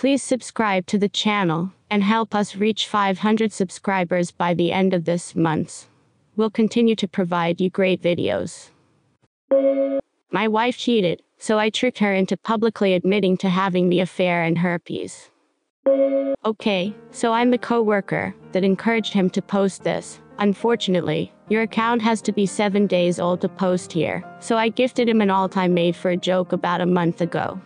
Please subscribe to the channel and help us reach 500 subscribers by the end of this month. We'll continue to provide you great videos. My wife cheated, so I tricked her into publicly admitting to having the affair and herpes. Okay, so I'm the co-worker that encouraged him to post this. Unfortunately, your account has to be 7 days old to post here, so I gifted him an all-time made for a joke about a month ago.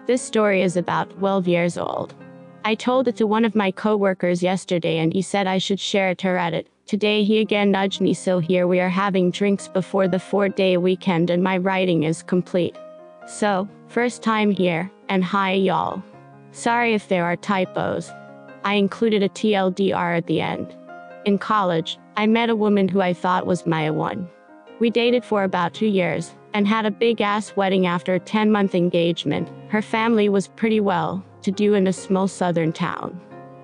This story is about 12 years old. I told it to one of my co-workers yesterday and he said I should share it to Reddit. Today he again nudged me, so here we are having drinks before the 4-day weekend and my writing is complete. So, first time here, and hi y'all. Sorry if there are typos. I included a TLDR at the end. In college, I met a woman who I thought was my one. We dated for about 2 years, and had a big-ass wedding after a 10-month engagement. Her family was pretty well to do in a small southern town.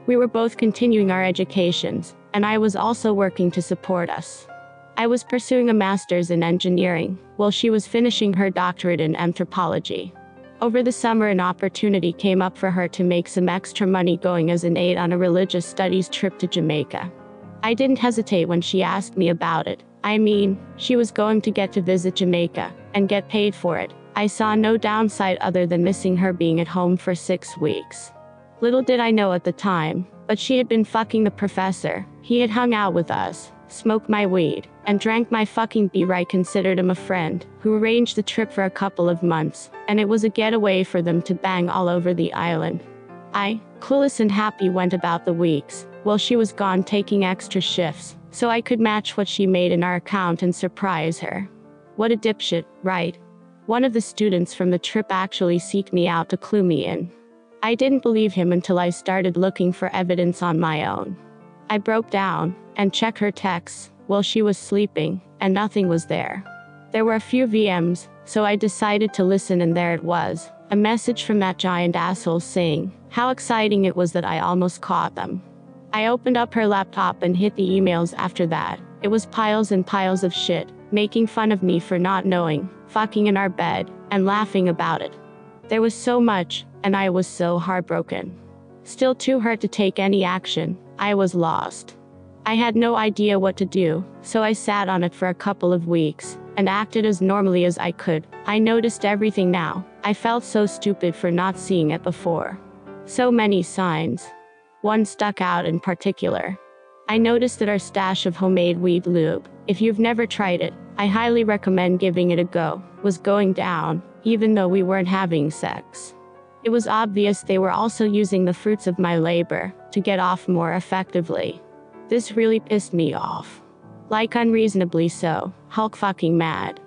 We were both continuing our educations, and I was also working to support us. I was pursuing a master's in engineering, while she was finishing her doctorate in anthropology. Over the summer, an opportunity came up for her to make some extra money going as an aide on a religious studies trip to Jamaica. I didn't hesitate when she asked me about it. I mean, she was going to get to visit Jamaica, and get paid for it. I saw no downside other than missing her being at home for 6 weeks. Little did I know at the time, but she had been fucking the professor. He had hung out with us, smoked my weed, and drank my fucking beer. I considered him a friend, who arranged the trip for a couple of months, and it was a getaway for them to bang all over the island. I, clueless and happy, went about the weeks, while she was gone taking extra shifts, so I could match what she made in our account and surprise her. What a dipshit, right? One of the students from the trip actually seeked me out to clue me in. I didn't believe him until I started looking for evidence on my own. I broke down and checked her texts while she was sleeping, and nothing was there. There were a few VMs, so I decided to listen, and there it was, a message from that giant asshole saying how exciting it was that I almost caught them. I opened up her laptop and hit the emails after that. It was piles and piles of shit, making fun of me for not knowing, fucking in our bed, and laughing about it. There was so much, and I was so heartbroken. Still too hurt to take any action. I was lost. I had no idea what to do, so I sat on it for a couple of weeks, and acted as normally as I could. I noticed everything now. I felt so stupid for not seeing it before. So many signs. One stuck out in particular. I noticed that our stash of homemade weed lube, if you've never tried it, I highly recommend giving it a go, was going down, even though we weren't having sex. It was obvious they were also using the fruits of my labor to get off more effectively. This really pissed me off. Like unreasonably so, Hulk fucking mad.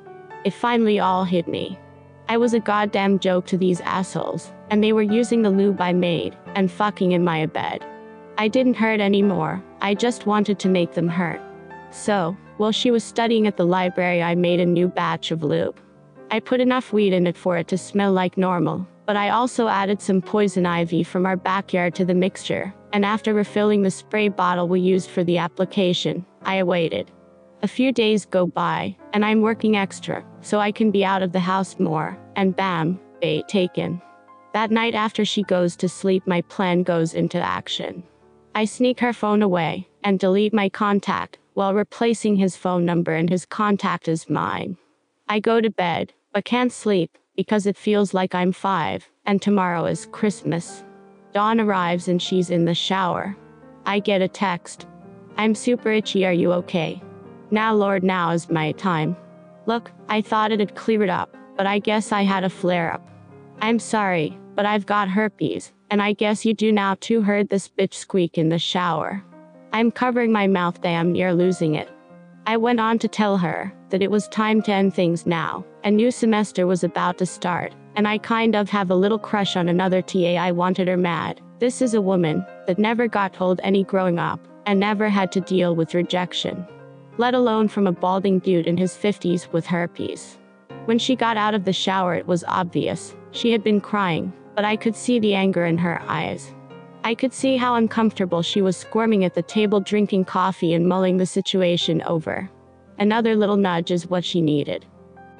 It finally all hit me. I was a goddamn joke to these assholes, and they were using the lube I made, and fucking in my bed. I didn't hurt anymore, I just wanted to make them hurt. So, while she was studying at the library, I made a new batch of lube. I put enough weed in it for it to smell like normal, but I also added some poison ivy from our backyard to the mixture, and after refilling the spray bottle we used for the application, I waited. A few days go by, and I'm working extra, so I can be out of the house more, and bam, bait taken. That night after she goes to sleep, my plan goes into action. I sneak her phone away, and delete my contact, while replacing his phone number and his contact as mine. I go to bed, but can't sleep, because it feels like I'm 5, and tomorrow is Christmas. Dawn arrives and she's in the shower. I get a text. I'm super itchy, are you okay? Now Lord, now is my time. Look, I thought it'd clear it up, but I guess I had a flare-up. I'm sorry, but I've got herpes, and I guess you do now too. Heard this bitch squeak in the shower. I'm covering my mouth, damn near losing it. I went on to tell her that it was time to end things now. A new semester was about to start, and I kind of have a little crush on another TA. I wanted her mad. This is a woman that never got told any growing up, and never had to deal with rejection, let alone from a balding dude in his 50s with herpes. When she got out of the shower, it was obvious. She had been crying, but I could see the anger in her eyes. I could see how uncomfortable she was, squirming at the table, drinking coffee and mulling the situation over. Another little nudge is what she needed.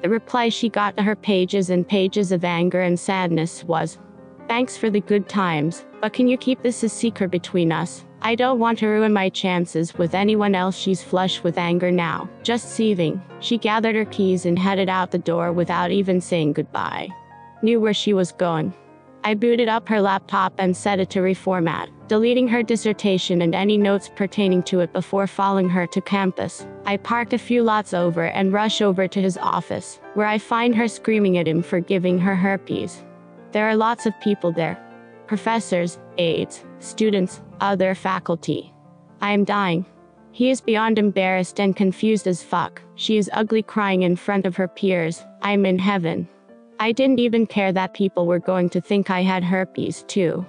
The reply she got to her pages and pages of anger and sadness was, Thanks for the good times, but can you keep this a secret between us? I don't want to ruin my chances with anyone else. She's flush with anger now, just seething. She gathered her keys and headed out the door without even saying goodbye. Knew where she was going. I booted up her laptop and set it to reformat, deleting her dissertation and any notes pertaining to it before following her to campus. I parked a few lots over and rush over to his office, where I find her screaming at him for giving her herpes. There are lots of people there. Professors, aides, students, other faculty. I am dying. He is beyond embarrassed and confused as fuck. She is ugly, crying in front of her peers. I'm in heaven. I didn't even care that people were going to think I had herpes too.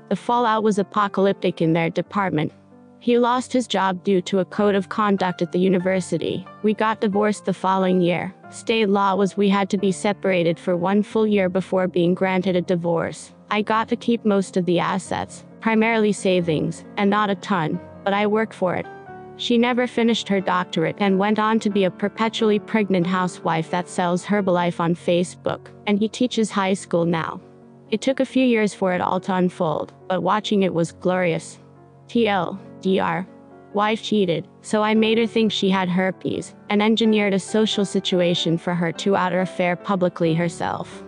The fallout was apocalyptic in their department. He lost his job due to a code of conduct at the university. We got divorced the following year. State law was we had to be separated for 1 full year before being granted a divorce. I got to keep most of the assets, primarily savings, and not a ton, but I worked for it. She never finished her doctorate and went on to be a perpetually pregnant housewife that sells Herbalife on Facebook, and he teaches high school now. It took a few years for it all to unfold, but watching it was glorious. TLDR. Wife cheated, so I made her think she had herpes, and engineered a social situation for her to out her affair publicly herself.